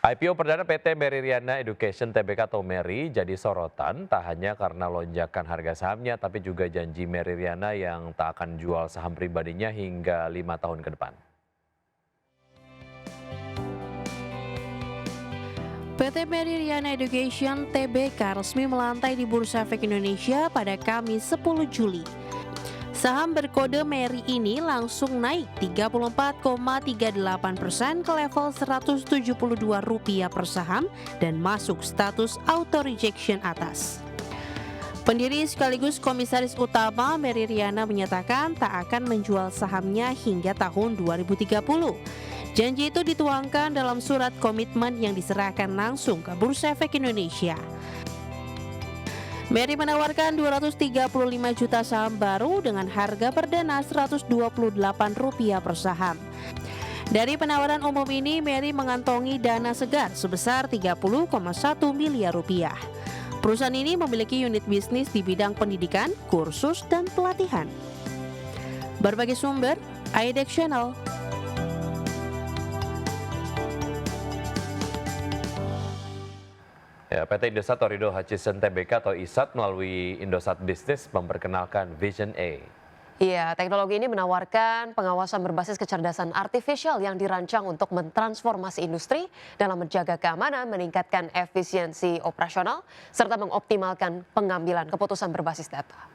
IPO perdana PT Meridiana Education Tbk atau Meri jadi sorotan tak hanya karena lonjakan harga sahamnya tapi juga janji Meridiana yang tak akan jual saham pribadinya hingga 5 tahun ke depan. PT Meridiana Education Tbk resmi melantai di Bursa Efek Indonesia pada Kamis 10 Juli. Saham berkode Meri ini langsung naik 34,38% ke level Rp172 per saham dan masuk status auto rejection atas. Pendiri sekaligus komisaris utama Meridiana menyatakan tak akan menjual sahamnya hingga tahun 2030. Janji itu dituangkan dalam surat komitmen yang diserahkan langsung ke Bursa Efek Indonesia. Meri menawarkan 235 juta saham baru dengan harga perdana Rp128 per saham. Dari penawaran umum ini, Meri mengantongi dana segar sebesar Rp30,1 miliar. Perusahaan ini memiliki unit bisnis di bidang pendidikan, kursus, dan pelatihan. Berbagai sumber, IDX Channel. PT Indosat Ooredoo Hutchison Tbk atau ISAT melalui Indosat Business memperkenalkan Vision A. Iya, teknologi ini menawarkan pengawasan berbasis kecerdasan artifisial yang dirancang untuk mentransformasi industri dalam menjaga keamanan, meningkatkan efisiensi operasional, serta mengoptimalkan pengambilan keputusan berbasis data.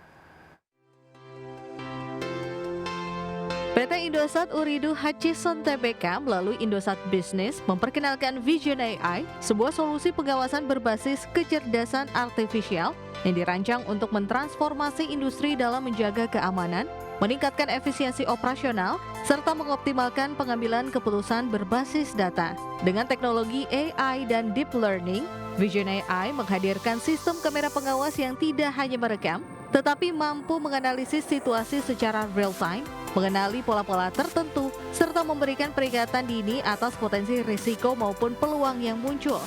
PT Indosat Ooredoo Hutchison Tbk melalui Indosat Business memperkenalkan Vision AI, sebuah solusi pengawasan berbasis kecerdasan artifisial yang dirancang untuk mentransformasi industri dalam menjaga keamanan, meningkatkan efisiensi operasional, serta mengoptimalkan pengambilan keputusan berbasis data. Dengan teknologi AI dan Deep Learning, Vision AI menghadirkan sistem kamera pengawas yang tidak hanya merekam, tetapi mampu menganalisis situasi secara real-time, mengenali pola-pola tertentu, serta memberikan peringatan dini atas potensi risiko maupun peluang yang muncul.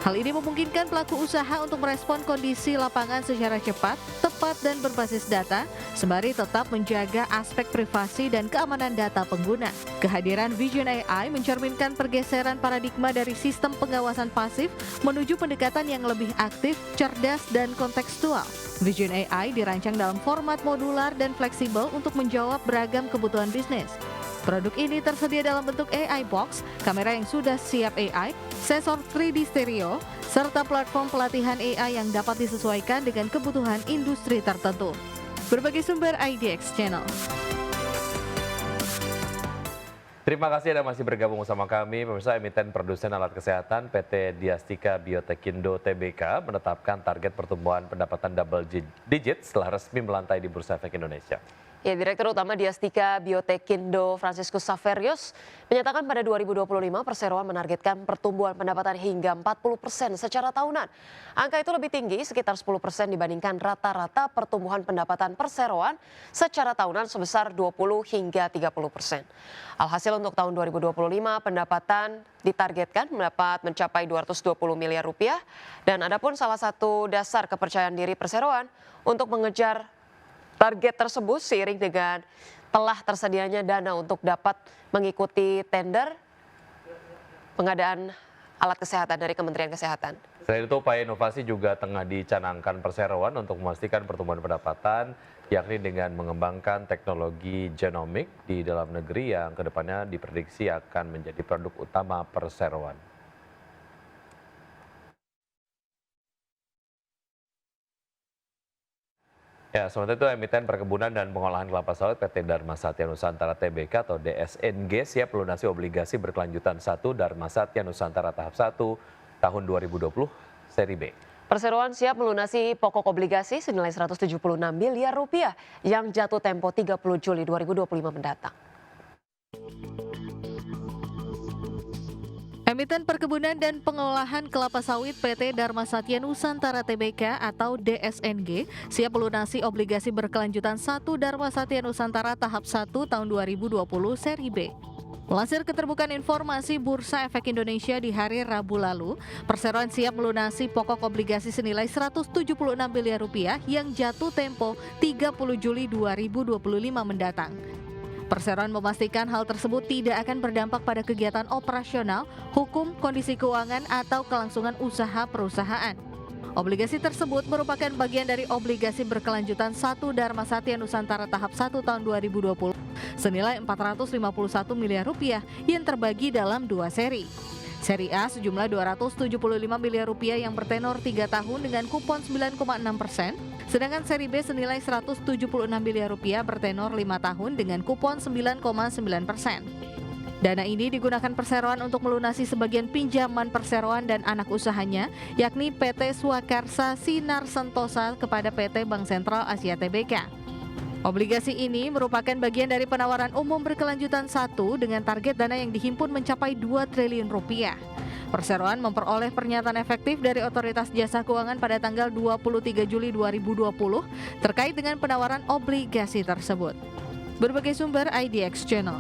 Hal ini memungkinkan pelaku usaha untuk merespon kondisi lapangan secara cepat, tepat, dan berbasis data, sembari tetap menjaga aspek privasi dan keamanan data pengguna. Kehadiran Vision AI mencerminkan pergeseran paradigma dari sistem pengawasan pasif menuju pendekatan yang lebih aktif, cerdas, dan kontekstual. Vision AI dirancang dalam format modular dan fleksibel untuk menjawab beragam kebutuhan bisnis. Produk ini tersedia dalam bentuk AI Box, kamera yang sudah siap AI, sensor 3D stereo, serta platform pelatihan AI yang dapat disesuaikan dengan kebutuhan industri tertentu. Berbagai sumber IDX Channel. Terima kasih Anda masih bergabung bersama kami. Pemirsa, emiten produsen alat kesehatan PT Diastika Biotekindo Tbk menetapkan target pertumbuhan pendapatan double digit setelah resmi melantai di Bursa Efek Indonesia. Ya, Direktur Utama Diastika Biotekindo Franciscus Saverius menyatakan pada 2025 perseroan menargetkan pertumbuhan pendapatan hingga 40% secara tahunan. Angka itu lebih tinggi sekitar 10% dibandingkan rata-rata pertumbuhan pendapatan perseroan secara tahunan sebesar 20 hingga 30%. Alhasil untuk tahun 2025 pendapatan ditargetkan mencapai 220 miliar rupiah dan adapun salah satu dasar kepercayaan diri perseroan untuk mengejar target tersebut seiring dengan telah tersedianya dana untuk dapat mengikuti tender pengadaan alat kesehatan dari Kementerian Kesehatan. Selain itu, upaya inovasi juga tengah dicanangkan perseroan untuk memastikan pertumbuhan pendapatan, yakni dengan mengembangkan teknologi genomik di dalam negeri yang kedepannya diprediksi akan menjadi produk utama perseroan. Ya, sementara itu emiten perkebunan dan pengolahan kelapa sawit PT Dharma Satya Nusantara Tbk atau DSNG siap melunasi obligasi berkelanjutan 1 Dharma Satya Nusantara tahap 1 tahun 2020 seri B. Perseroan siap melunasi pokok obligasi senilai 176 miliar rupiah yang jatuh tempo 30 Juli 2025 mendatang. Emiten Perkebunan dan Pengolahan Kelapa Sawit PT Dharma Satya Nusantara Tbk atau DSNG siap melunasi obligasi berkelanjutan 1 Dharma Satya Nusantara tahap 1 tahun 2020 seri B. Melansir keterbukaan informasi Bursa Efek Indonesia di hari Rabu lalu, perseroan siap melunasi pokok obligasi senilai 176 miliar rupiah yang jatuh tempo 30 Juli 2025 mendatang. Perseroan memastikan hal tersebut tidak akan berdampak pada kegiatan operasional, hukum, kondisi keuangan, atau kelangsungan usaha perusahaan. Obligasi tersebut merupakan bagian dari obligasi berkelanjutan 1 Dharma Satya Nusantara tahap 1 tahun 2020 senilai Rp451 miliar yang terbagi dalam 2 seri. Seri A sejumlah Rp275 miliar yang bertenor 3 tahun dengan kupon 9,6%, sedangkan seri B senilai Rp176 miliar bertenor 5 tahun dengan kupon 9,9%. Dana ini digunakan perseroan untuk melunasi sebagian pinjaman perseroan dan anak usahanya, yakni PT Swakarsa Sinar Sentosa kepada PT Bank Sentral Asia Tbk. Obligasi ini merupakan bagian dari penawaran umum berkelanjutan 1 dengan target dana yang dihimpun mencapai Rp2 triliun. Perseroan memperoleh pernyataan efektif dari Otoritas Jasa Keuangan pada tanggal 23 Juli 2020 terkait dengan penawaran obligasi tersebut. Berbagai sumber IDX Channel.